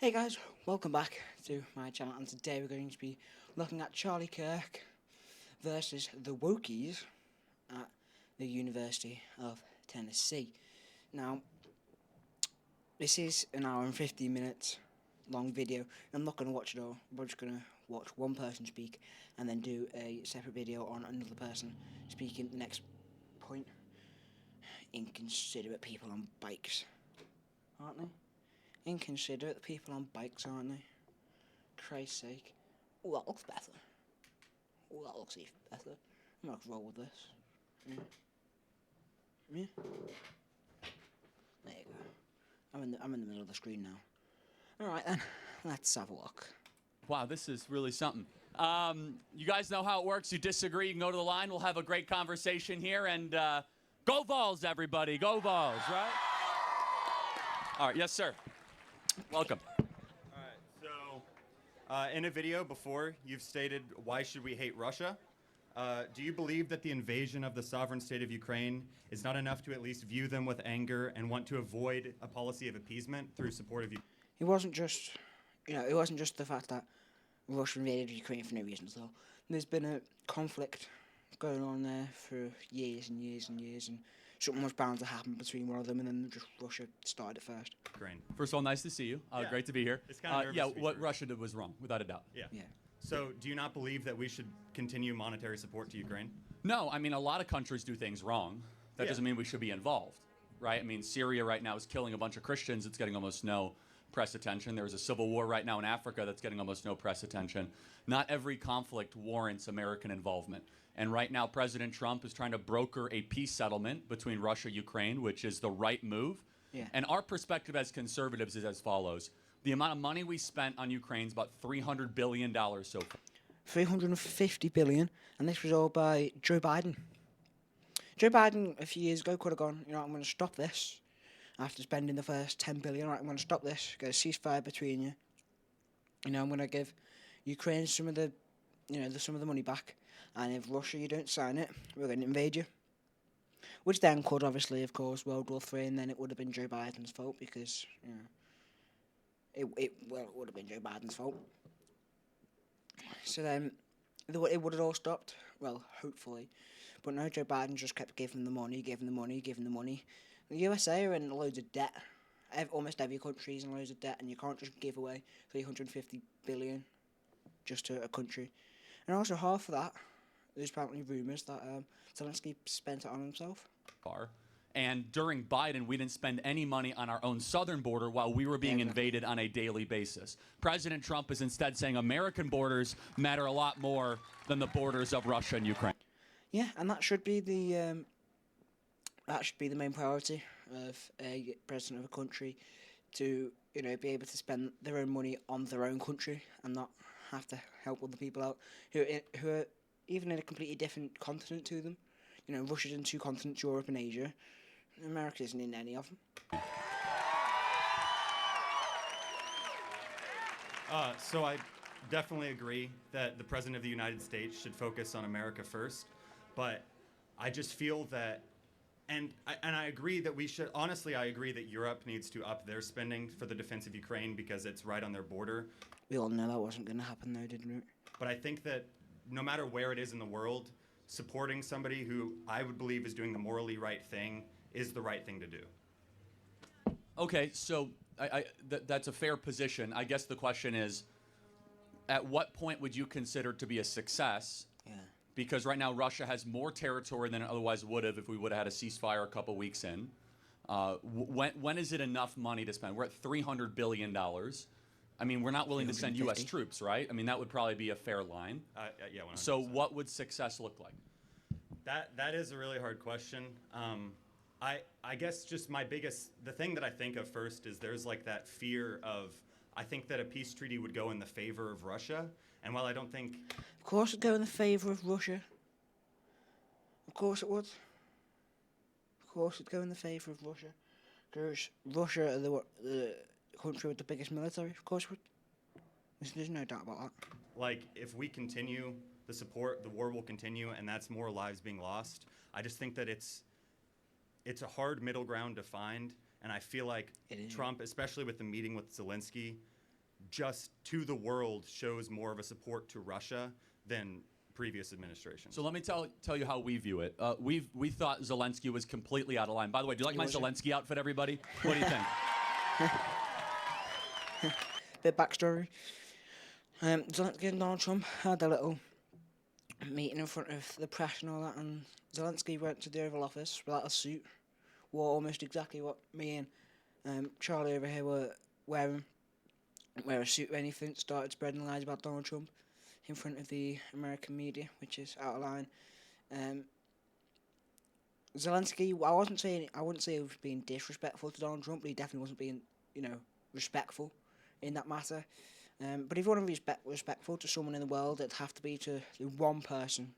Hey guys, welcome back to my channel, and today we're going to be looking at Charlie Kirk versus the Wokies at the University of Tennessee. Now, this is an hour and 15 minutes long video. I'm not going to watch it all. We're just going to watch one person speak and then do a separate video on another person speaking the next point. Inconsiderate people on bikes, aren't they? Inconsiderate people on bikes, aren't they? Christ's sake. Oh, that looks better. Oh, that looks even better. I'm gonna roll with this. Yeah. There you go. I'm in the middle of the screen now. Alright then, let's have a look. Wow, this is really something. You guys know how it works. You disagree, you can go to the line. We'll have a great conversation here. And go Vols, everybody. Go Vols, right? All right, yes, sir. Welcome. All right, so in a video before, you've stated, why should we hate Russia? Do you believe that the invasion of the sovereign state of Ukraine is not enough to at least view them with anger and want to avoid a policy of appeasement through support of Ukraine? It wasn't just, it wasn't just the fact that Russia invaded Ukraine for no reason at all. There's been a conflict going on there for years and years and years, and something was bound to happen between one of them, and then just Russia started it first. Ukraine. First of all, nice to see you. Yeah. Great to be here. It's kind of yeah, nervous to be what here. Russia did was wrong, without a doubt. Yeah. Yeah. So do you not believe that we should continue monetary support to Ukraine? No, I mean, a lot of countries do things wrong. That Yeah. doesn't mean we should be involved, right? I mean, Syria right now is killing a bunch of Christians. It's getting almost no press attention. There's a civil war right now in Africa that's getting almost no press attention. Not every conflict warrants American involvement. And right now, President Trump is trying to broker a peace settlement between Russia and Ukraine, which is the right move. Yeah. And our perspective as conservatives is as follows. The amount of money we spent on Ukraine is about $300 billion so far. 350 billion, and this was all by Joe Biden. Joe Biden a few years ago could have gone, I'm going to stop this after spending the first 10 billion. Right, I'm going to stop this, get a ceasefire between you. I'm going to give Ukraine some of the, some of the money back, and if Russia, you don't sign it, we're going to invade you. Which then could obviously, of course, World War III, and then it would have been Joe Biden's fault because, it would have been Joe Biden's fault. So then, it would have all stopped. Well, hopefully. But no, Joe Biden just kept giving the money, giving the money, giving the money. The USA are in loads of debt. Almost every country is in loads of debt, and you can't just give away 350 billion just to a country. And also, half of that, there's apparently rumours that Zelensky spent it on himself. And during Biden, we didn't spend any money on our own southern border while we were being invaded on a daily basis. President Trump is instead saying American borders matter a lot more than the borders of Russia and Ukraine. Yeah, and that should be the main priority of a president of a country, to be able to spend their own money on their own country and not have to help other people out who are even in a completely different continent to them. Russia's in 2 continents, Europe and Asia. America isn't in any of them. So I definitely agree that the President of the United States should focus on America first, but I just feel that, and I agree that we should, honestly, I agree that Europe needs to up their spending for the defense of Ukraine because it's right on their border. We all know that wasn't going to happen though, didn't we? But I think that no matter where it is in the world, supporting somebody who I would believe is doing the morally right thing is the right thing to do. Okay, so that's a fair position. I guess the question is, at what point would you consider to be a success? Yeah. Because right now Russia has more territory than it otherwise would have if we would have had a ceasefire a couple weeks in. When is it enough money to spend? We're at $300 billion. I mean, we're not willing to send U.S. troops, right? I mean, that would probably be a fair line. Yeah, 100%. So what would success look like? That is a really hard question. I guess just the thing that I think of first is there's like that fear of, I think that a peace treaty would go in the favor of Russia. And while I don't think... Of course it'd go in the favour of Russia. Of course it would. Of course it'd go in the favour of Russia. Because Russia are the country with the biggest military, of course it would. There's no doubt about that. Like, if we continue the support, the war will continue, and that's more lives being lost. I just think that it's a hard middle ground to find, and I feel like Trump, especially with the meeting with Zelensky, just to the world shows more of a support to Russia than previous administrations. So let me tell you how we view it. We thought Zelensky was completely out of line. By the way, do you like my Zelensky outfit, everybody? What do you think? Bit backstory. Zelensky and Donald Trump had a little meeting in front of the press and all that, and Zelensky went to the Oval Office without a suit, wore almost exactly what me and Charlie over here were wearing, wear a suit or anything, started spreading lies about Donald Trump in front of the American media, which is out of line. Zelensky, I wouldn't say he was being disrespectful to Donald Trump, but he definitely wasn't being, respectful in that matter. But if you want to be respectful to someone in the world, it'd have to be to the one person,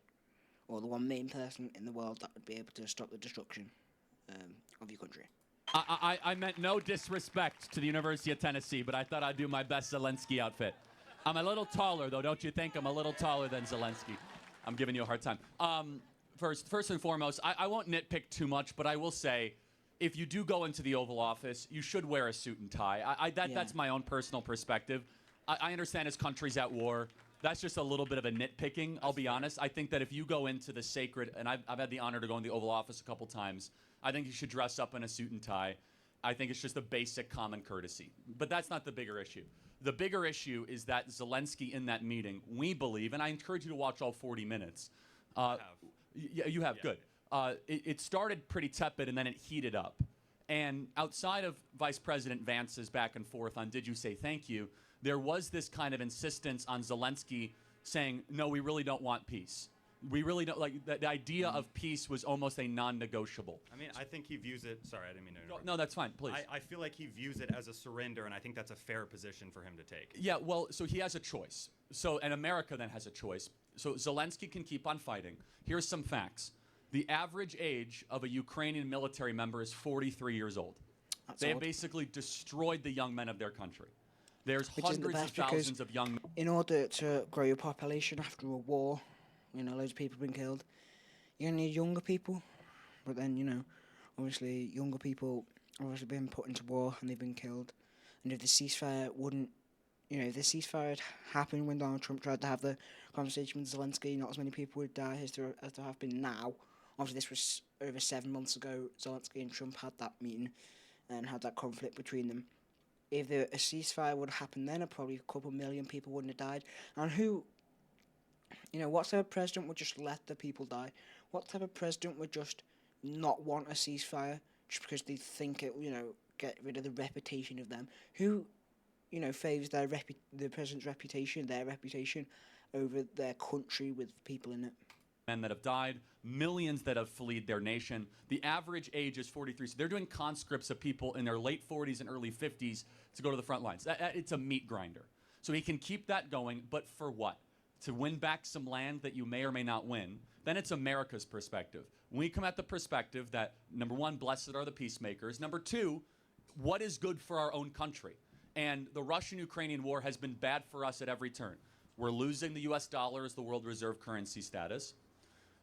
or the one main person in the world that would be able to stop the destruction of your country. I meant no disrespect to the University of Tennessee, but I thought I'd do my best Zelensky outfit. I'm a little taller, though, don't you think? I'm a little taller than Zelensky. I'm giving you a hard time. First and foremost, I won't nitpick too much, but I will say, if you do go into the Oval Office, you should wear a suit and tie. That's my own personal perspective. I understand his country's at war. That's just a little bit of a nitpicking, I'll be honest. I think that if you go into the sacred, and I've had the honor to go in the Oval Office a couple times, I think you should dress up in a suit and tie. I think it's just a basic common courtesy. But that's not the bigger issue. The bigger issue is that Zelensky in that meeting, we believe, and I encourage you to watch all 40 minutes. You have, good. It started pretty tepid and then it heated up. And outside of Vice President Vance's back and forth on did you say thank you, there was this kind of insistence on Zelensky saying, no, we really don't want peace. We really don't, like, the idea of peace was almost a non-negotiable. I mean, I think he views it, sorry, I didn't mean to interrupt. No, that's fine, please. I feel like he views it as a surrender, and I think that's a fair position for him to take. Yeah, well, so he has a choice. And America then has a choice. So Zelensky can keep on fighting. Here's some facts. The average age of a Ukrainian military member is 43 years old. They have basically destroyed the young men of their country. There's hundreds of thousands of young men. In order to grow your population after a war, loads of people have been killed, you're going to need younger people. But then, obviously, younger people have obviously been put into war and they've been killed. And if the ceasefire if the ceasefire had happened when Donald Trump tried to have the conversation with Zelensky, not as many people would die as there have been now. Obviously, this was over 7 months ago. Zelensky and Trump had that meeting and had that conflict between them. If a ceasefire would have happened then, probably a couple million people wouldn't have died. And what type of president would just let the people die? What type of president would just not want a ceasefire just because they think it, get rid of the reputation of them? Who, favours the president's reputation, their reputation, over their country with people in it? Men that have died, millions that have fled their nation. The average age is 43. So they're doing conscripts of people in their late 40s and early 50s to go to the front lines. It's a meat grinder. So he can keep that going, but for what? To win back some land that you may or may not win. Then it's America's perspective. We come at the perspective that, number one, blessed are the peacemakers. Number two, what is good for our own country? And the Russian-Ukrainian war has been bad for us at every turn. We're losing the US dollar as the world reserve currency status.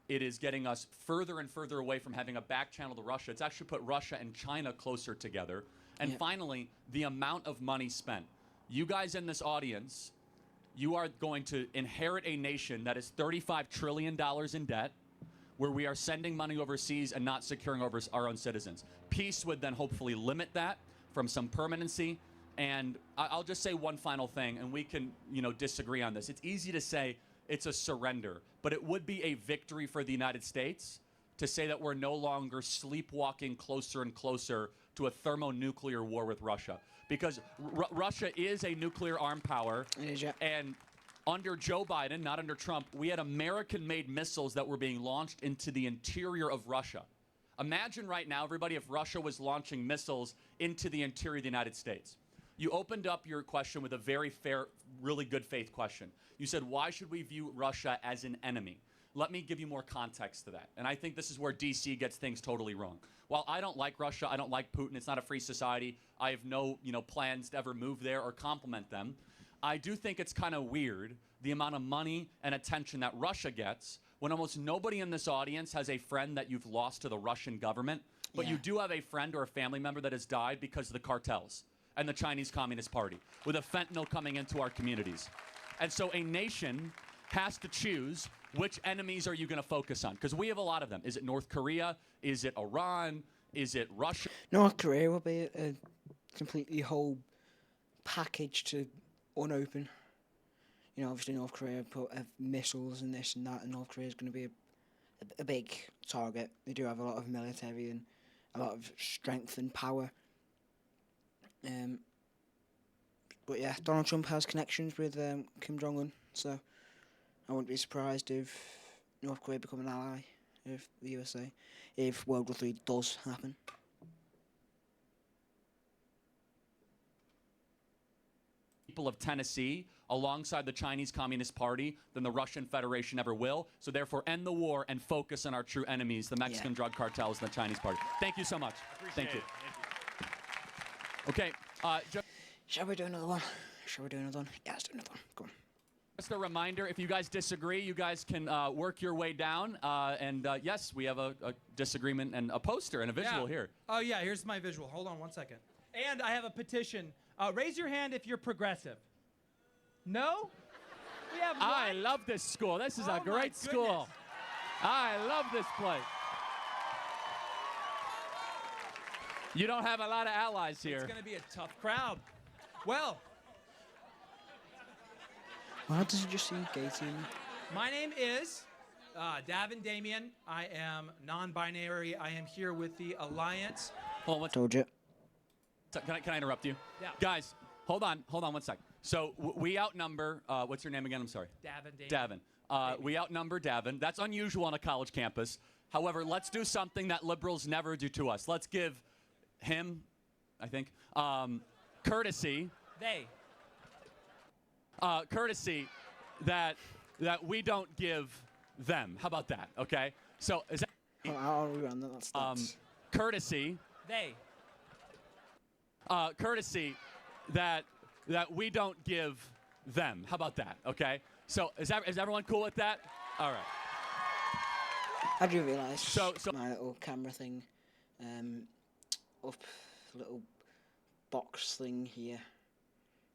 It is getting us further and further away from having a back channel to Russia. It's actually put Russia and China closer together. And finally, the amount of money spent. You guys in this audience, you are going to inherit a nation that is $35 trillion in debt, where we are sending money overseas and not securing over our own citizens. Peace would then hopefully limit that from some permanency. And I'll just say one final thing, and we can, disagree on this. It's easy to say it's a surrender, but it would be a victory for the United States to say that we're no longer sleepwalking closer and closer to a thermonuclear war with Russia. Because Russia is a nuclear armed power. It is, yeah. And under Joe Biden, not under Trump, we had American-made missiles that were being launched into the interior of Russia. Imagine right now, everybody, if Russia was launching missiles into the interior of the United States. You opened up your question with a very fair, really good faith question. You said, why should we view Russia as an enemy? Let me give you more context to that. And I think this is where DC gets things totally wrong. While I don't like Russia, I don't like Putin, it's not a free society, I have no plans to ever move there or compliment them, I do think it's kind of weird the amount of money and attention that Russia gets when almost nobody in this audience has a friend that you've lost to the Russian government, but you do have a friend or a family member that has died because of the cartels. and the Chinese Communist Party, with the fentanyl coming into our communities. And so a nation has to choose which enemies are you going to focus on, because we have a lot of them. Is it North Korea? Is it Iran? Is it Russia? North Korea will be a completely whole package to unopen. You know, obviously North Korea put missiles and this and that, and North Korea is going to be a big target. They do have a lot of military and a lot of strength and power. But yeah, Donald Trump has connections with Kim Jong-un, so I wouldn't be surprised if North Korea become an ally of the USA if World War III does happen. People of Tennessee alongside the Chinese Communist Party than the Russian Federation ever will. So therefore, end the war and focus on our true enemies, the Mexican drug cartels and the Chinese party. Thank you so much. Thank you. Okay. Shall we do another one? Yeah, let's do another one. Go on. Just a reminder, if you guys disagree, you guys can work your way down. Yes, we have a disagreement and a poster and a visual here. Oh, yeah, here's my visual. Hold on one second. And I have a petition. Raise your hand if you're progressive. No? We have one. I love this school. This is a Oh, my great school. goodness. I love this place. You don't have a lot of allies here. It's going to be a tough crowd. Well, Why does it just see gay team? my name is Davin Damien. I am non-binary. I am here with the Alliance. Hold on, Told you. can I interrupt you? Yeah. Guys, hold on 1 sec. So we outnumber, what's your name again? I'm sorry. Davin Damien. Davin. We outnumber Davin. That's unusual on a college campus. However, let's do something that liberals never do to us. Let's give him, I think, courtesy. Courtesy that we don't give them. How about that? Okay. So is that I'll rerun that. That's courtesy? Courtesy that we don't give them. How about that? Okay. So is everyone cool with that? All right. I do realise. So my little camera thing, up little box thing here,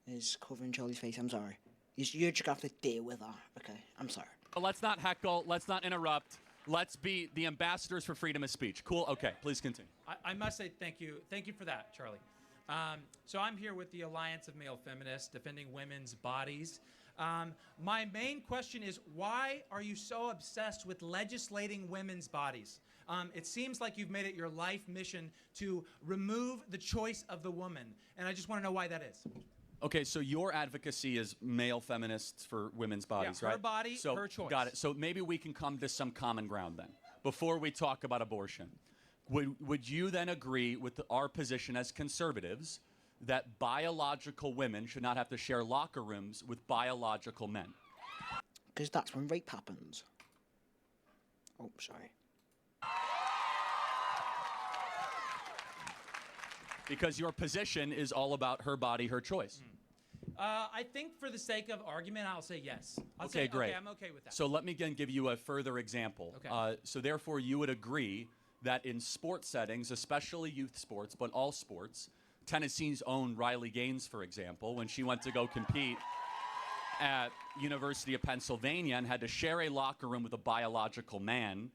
is covering Charlie's face. I'm sorry. You're just gonna have to deal with that. Okay. I'm sorry. let's not heckle. Let's not interrupt. Let's be the ambassadors for freedom of speech. Cool. Okay. Please continue. I must say thank you. Thank you for that, Charlie. So I'm here with the Alliance of Male Feminists defending women's bodies. My main question is, why are you so obsessed with legislating women's bodies? It seems like you've made it your life mission to remove the choice of the woman, and I just want to know why that is. Okay, so your advocacy is male feminists for women's bodies, Yeah, right? her body, so, her choice. Got it. So maybe we can come to some common ground then, before we talk about abortion. Would you then agree with our position as conservatives that biological women should not have to share locker rooms with biological men? Because that's when rape happens. Oh, sorry. Because your position is all about her body, her choice. I think for the sake of argument, I'll say yes. Okay, great. Okay, I'm okay with that. So let me again give you a further example. Okay. So therefore, you would agree that in sports settings, especially youth sports, but all sports, Tennessee's own Riley Gaines, for example, when she went to go compete at University of Pennsylvania and had to share a locker room with a biological man,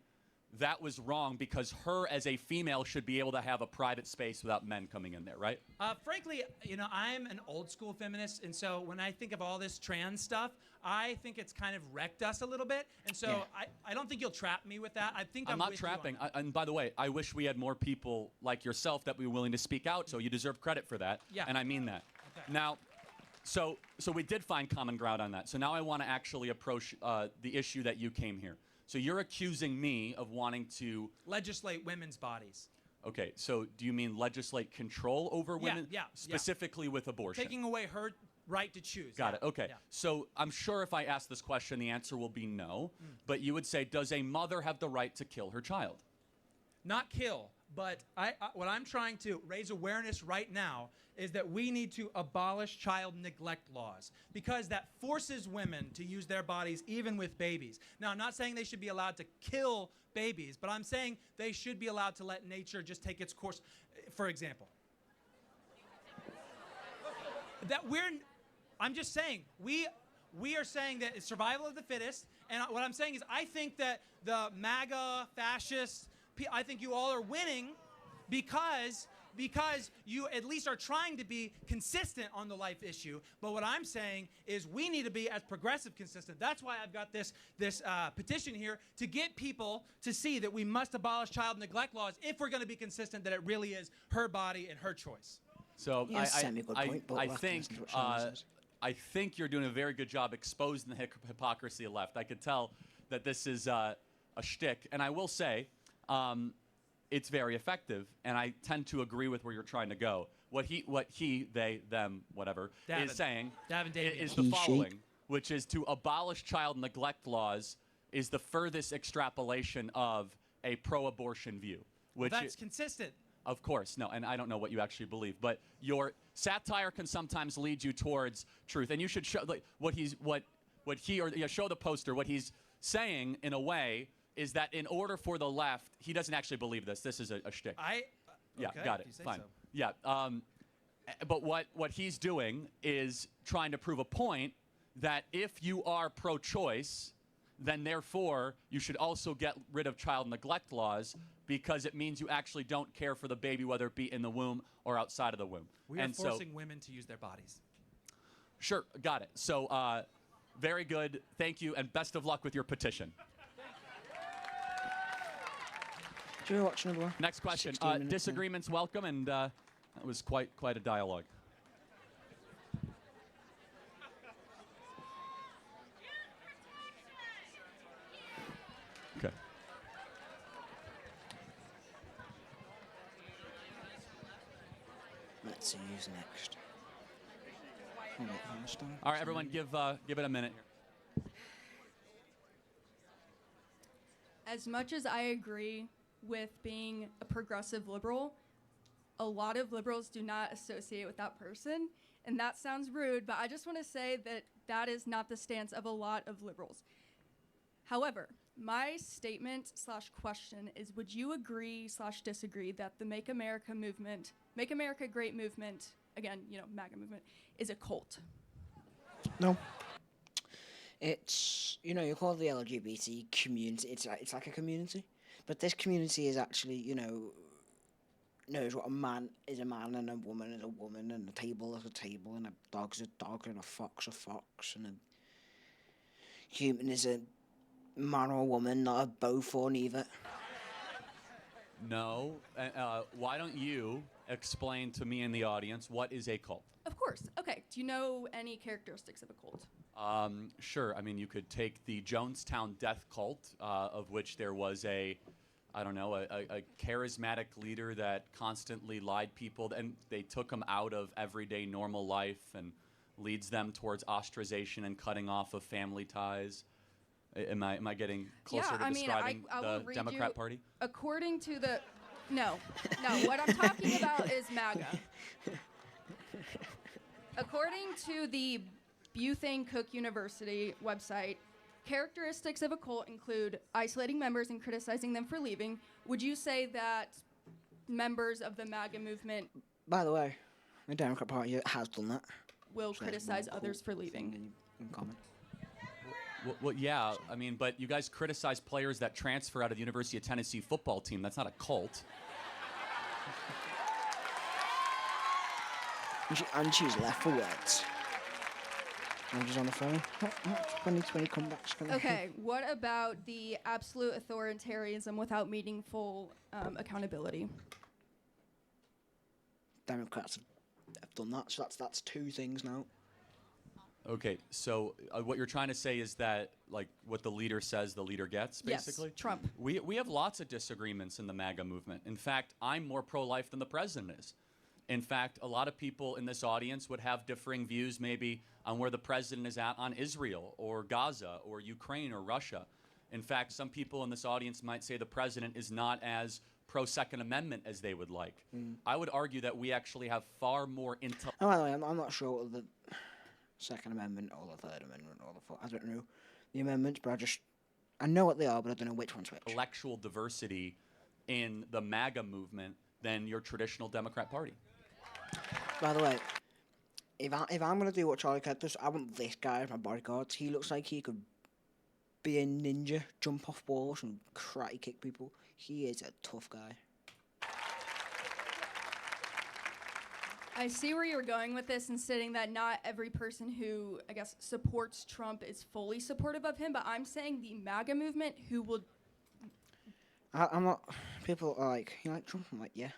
that was wrong because her as a female should be able to have a private space without men coming in there, right? Frankly, I'm an old school feminist, and so when I think of all this trans stuff, I think it's kind of wrecked us a little bit, and so Yeah. I don't think you'll trap me with that. I think I'm not with you on trapping. that. And by the way, I wish we had more people like yourself that were willing to speak out, so you deserve credit for that. Yeah. And I mean that. Okay. Now, so we did find common ground on that. So now I want to actually approach the issue that you came here. So you're accusing me of wanting to Legislate women's bodies. Okay, so do you mean legislate control over women? yeah. Specifically with abortion? Taking away her right to choose. Got yeah, it. Okay. yeah. So I'm sure if I ask this question, the answer will be no. But you would say, does a mother have the right to kill her child? Not kill, but what I'm trying to raise awareness right now is that we need to abolish child neglect laws because that forces women to use their bodies even with babies. Now, I'm not saying they should be allowed to kill babies, but I'm saying they should be allowed to let nature just take its course. For example. I'm just saying, we are saying that it's survival of the fittest, and what I'm saying is I think that the MAGA fascists, I think you all are winning because you at least are trying to be consistent on the life issue. But what I'm saying is we need to be as progressive consistent. That's why I've got this petition here to get people to see that we must abolish child neglect laws if we're going to be consistent that it really is her body and her choice. So Yeah, semi-good point, but we'll have to think listen to what Sean says. I think you're doing a very good job exposing the hypocrisy of left. I could tell that this is a shtick, and I will say it's very effective, and I tend to agree with where you're trying to go. What he, they, them, whatever, is saying is the following, which is to abolish child neglect laws is the furthest extrapolation of a pro-abortion view. Which Well, that's consistent. Of course, no, and I don't know what you actually believe, but your satire can sometimes lead you towards truth, and you should show show the poster. What he's saying, in a way, is that in order for the left, he doesn't actually believe this. This is a shtick. Yeah, okay, got if it. you say Fine. so. Yeah, but what he's doing is trying to prove a point that if you are pro-choice, then therefore you should also get rid of child neglect laws, because it means you actually don't care for the baby, whether it be in the womb or outside of the womb. We are forcing women to use their bodies. Sure, got it. So, very good. Thank you, and best of luck with your petition. Do you watch another one? Next question. 16 minutes in. Disagreements welcome, and that was quite a dialogue. Okay. Let's see who's next. All right, everyone, give it a minute. As much as I agree with being a progressive liberal, a lot of liberals do not associate with that person. And that sounds rude, but I just want to say that that is not the stance of a lot of liberals. However, my statement / question is, would you agree / disagree that the Make America movement, Make America Great movement, again, MAGA movement, is a cult? No. It's, you call it the LGBT community. It's like a community. But this community is actually, knows what a man is a man and a woman is a woman and a table is a table and a dog is a dog and a fox and a human is a man or a woman, not a both or neither. No. Why don't you explain to me and the audience what is a cult? Of course. Okay. Do you know any characteristics of a cult? Sure. I mean, you could take the Jonestown death cult, of which there was a charismatic leader that constantly lied people, and they took them out of everyday normal life and leads them towards ostracization and cutting off of family ties. Am I getting closer to describing the Democrat Party? According to the... No. What I'm talking about is MAGA. According to the Bethune Cook University website, characteristics of a cult include isolating members and criticizing them for leaving. Would you say that members of the MAGA movement... By the way, the Democrat Party has done that. ...will So criticize that's one others cult for thing leaving? in common. Well, yeah. I mean, but you guys criticize players that transfer out of the University of Tennessee football team. That's not a cult. And she's left for words. And she's on the phone. What 2020 comebacks gonna Okay, what about the absolute authoritarianism without meaningful accountability? Democrats have done that, so that's two things now. Okay, so what you're trying to say is that, like, what the leader says, the leader gets, basically? Yes, Trump. We have lots of disagreements in the MAGA movement. In fact, I'm more pro-life than the president is. In fact, a lot of people in this audience would have differing views maybe on where the president is at on Israel or Gaza or Ukraine or Russia. In fact, some people in this audience might say the president is not as pro-Second Amendment as they would like. I would argue that we actually have far more Oh, by the way, I'm not sure of the Second Amendment or the Third Amendment or the Fourth. I don't know the amendments, but I know what they are, but I don't know which one's which. intellectual diversity in the MAGA movement than your traditional Democrat Party. By the way, if I'm gonna do what Charlie Kirk does, I want this guy as my bodyguard. He looks like he could be a ninja, jump off walls and karate kick people. He is a tough guy. I see where you're going with this and stating that not every person who, I guess, supports Trump is fully supportive of him, but I'm saying the MAGA movement who will. I'm not. People are like, you like Trump? I'm like, yeah.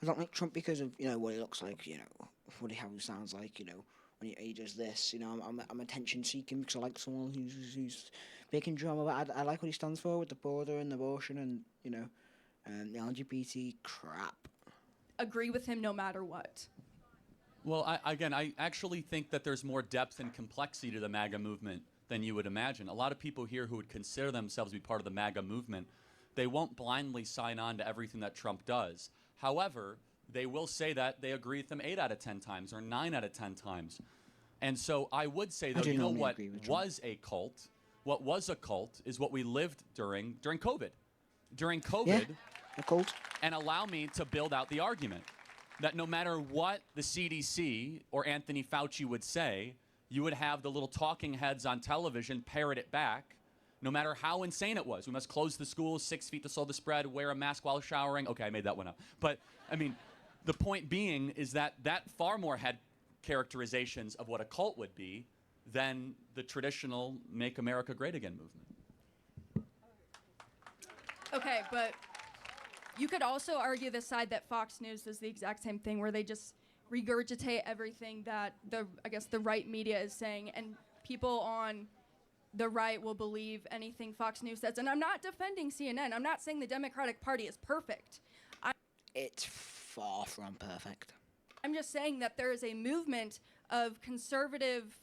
I don't like Trump because of what he looks like, how he sounds like, when he does this. I'm attention seeking because I like someone who's making drama. But I like what he stands for with the border and abortion and the LGBT crap. Agree with him no matter what. Well, I actually think that there's more depth and complexity to the MAGA movement than you would imagine. A lot of people here who would consider themselves to be part of the MAGA movement, they won't blindly sign on to everything that Trump does. However, they will say that they agree with him 8 out of 10 times or 9 out of 10 times. And so I would say, though, you know what was a cult? What was a cult is what we lived during COVID. During COVID, Yeah, a cult. and allow me to build out the argument that no matter what the CDC or Anthony Fauci would say, you would have the little talking heads on television parrot it back, no matter how insane it was. We must close the schools, 6 feet to slow the spread, wear a mask while showering. Okay, I made that one up. But, I mean, the point being is that far more had characterizations of what a cult would be than the traditional Make America Great Again movement. Okay, but you could also argue the side that Fox News does the exact same thing, where they just regurgitate everything that the right media is saying, and people on the right will believe anything Fox News says. And I'm not defending CNN. I'm not saying the Democratic Party is perfect. It's far from perfect. I'm just saying that there is a movement of conservative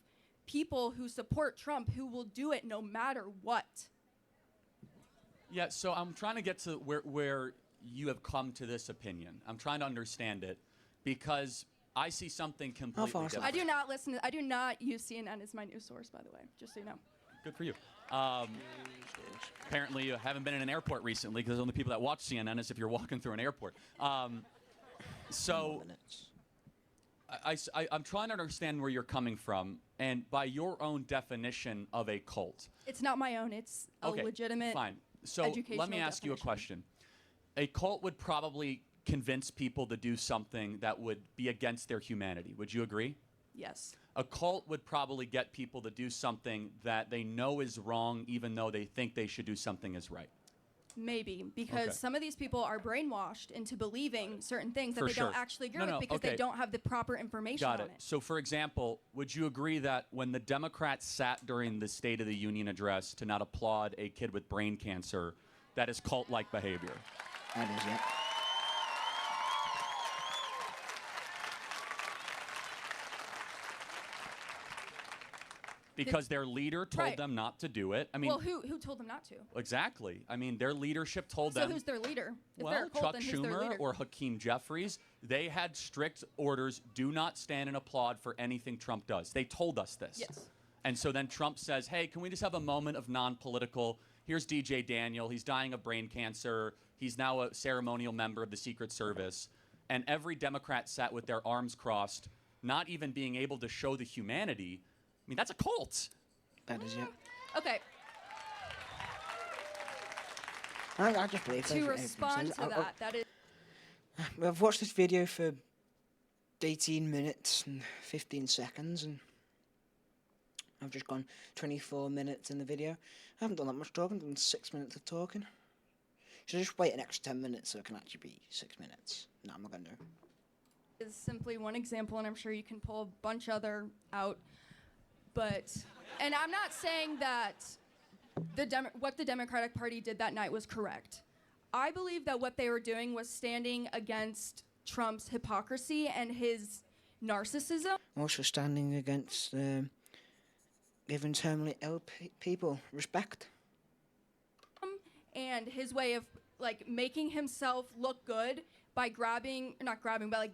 people who support Trump who will do it no matter what. Yeah, so I'm trying to get to where you have come to this opinion. I'm trying to understand it because I see something completely different. I do not use CNN as my news source, by the way, just so you know. Good for you. Apparently you haven't been in an airport recently because the only people that watch CNN is if you're walking through an airport. So I'm trying to understand where you're coming from, and by your own definition of a cult. It's not my own. It's a legitimate fine. So let me ask you a question. A cult would probably convince people to do something that would be against their humanity. Would you agree? Yes. A cult would probably get people to do something that they know is wrong, even though they think they should do something is right. Maybe, because some of these people are brainwashed into believing certain things that they don't actually agree with because they don't have the proper information on it. So, for example, would you agree that when the Democrats sat during the State of the Union address to not applaud a kid with brain cancer, that is cult-like behavior? That is, yeah. Because their leader told them not to do it. I mean, well, who told them not to? Exactly. I mean, their leadership told them. So who's their leader? If Well, cult, Chuck Schumer or Hakeem Jeffries, they had strict orders: do not stand and applaud for anything Trump does. They told us this. Yes. And so then Trump says, "Hey, can we just have a moment of non-political? Here's DJ Daniel. He's dying of brain cancer. He's now a ceremonial member of the Secret Service." And every Democrat sat with their arms crossed, not even being able to show the humanity. I mean, that's a cult. That is, yeah. Okay. I just believe To respond to that is. I've watched this video for 18 minutes and 15 seconds, and I've just gone 24 minutes in the video. I haven't done that much talking, I've done 6 minutes of talking. So just wait an extra 10 minutes so it can actually be 6 minutes. No, I'm not going to do it. Is simply one example, and I'm sure you can pull a bunch other out. But, and I'm not saying that what the Democratic Party did that night was correct. I believe that what they were doing was standing against Trump's hypocrisy and his narcissism. Also standing against giving terminally ill people respect. And his way of making himself look good by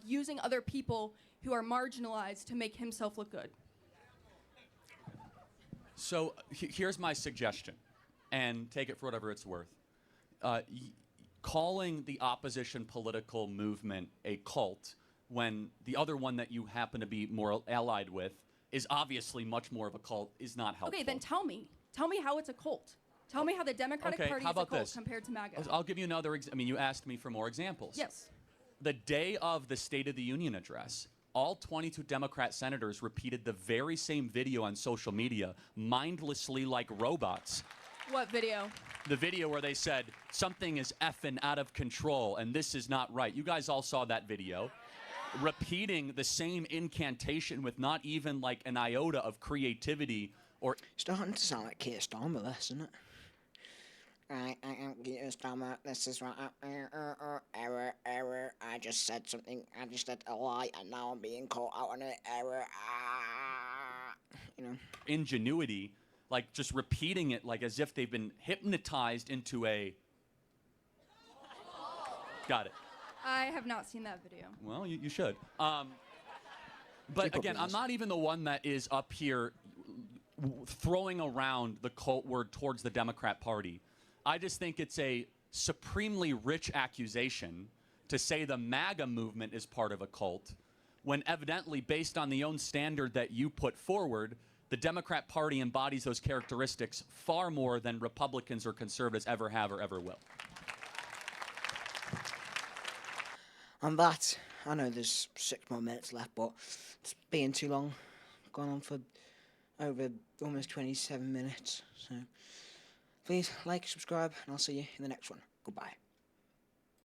using other people who are marginalized to make himself look good. So here's my suggestion, and take it for whatever it's worth. Calling the opposition political movement a cult when the other one that you happen to be more allied with is obviously much more of a cult is not helpful. Okay, then tell me. Tell me how it's a cult. Tell me how the Democratic Okay, Party how is a about cult this? compared to MAGA. I'll give you another I mean, you asked me for more examples. Yes. The day of the State of the Union address, all 22 Democrat senators repeated the very same video on social media, mindlessly like robots. What video? The video where they said, something is effing out of control and this is not right. You guys all saw that video. Repeating the same incantation with not even like an iota of creativity or... Starting to sound like Keir Starmer, this, isn't it? Right, I am Keir Starmer. This is what error. I just said something. I just said a lie, and now I'm being caught out on it. Error. You know. Ingenuity, like just repeating it like as if they've been hypnotized into a... Got it. I have not seen that video. Well, you should. But again, I'm not even the one that is up here throwing around the cult word towards the Democrat Party. I just think it's a supremely rich accusation to say the MAGA movement is part of a cult, when evidently, based on the own standard that you put forward, the Democrat Party embodies those characteristics far more than Republicans or conservatives ever have or ever will. On that, I know there's 6 more minutes left, but it's being too long. Gone on for over almost 27 minutes. So please like, subscribe, and I'll see you in the next one. Goodbye.